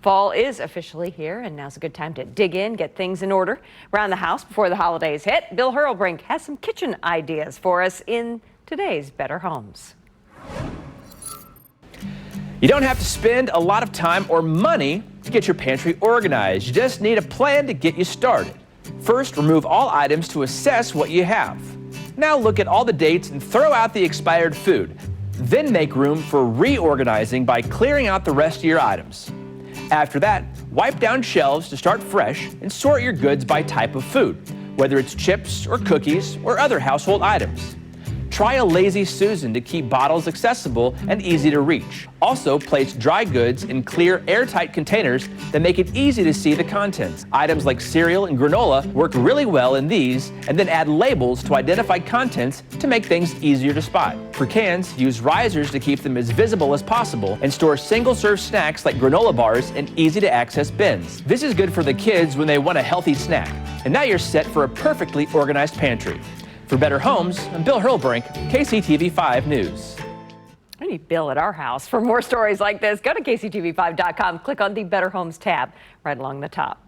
Fall is officially here, and now's a good time to dig in, get things in order around the house before the holidays hit. Bill Hurlbrink has some kitchen ideas for us in today's Better Homes. You don't have to spend a lot of time or money to get your pantry organized. You just need a plan to get you started. First, remove all items to assess what you have. Now look at all the dates and throw out the expired food. Then make room for reorganizing by clearing out the rest of your items. After that, wipe down shelves to start fresh and sort your goods by type of food, whether it's chips or cookies or other household items. Try a Lazy Susan to keep bottles accessible and easy to reach. Also, place dry goods in clear, airtight containers that make it easy to see the contents. Items like cereal and granola work really well in these, and then add labels to identify contents to make things easier to spot. For cans, use risers to keep them as visible as possible, and store single-serve snacks like granola bars in easy-to-access bins. This is good for the kids when they want a healthy snack. And now you're set for a perfectly organized pantry. For Better Homes, I'm Bill Hurlbrink, KCTV 5 News. We need Bill at our house. For more stories like this, go to KCTV5.com. Click on the Better Homes tab right along the top.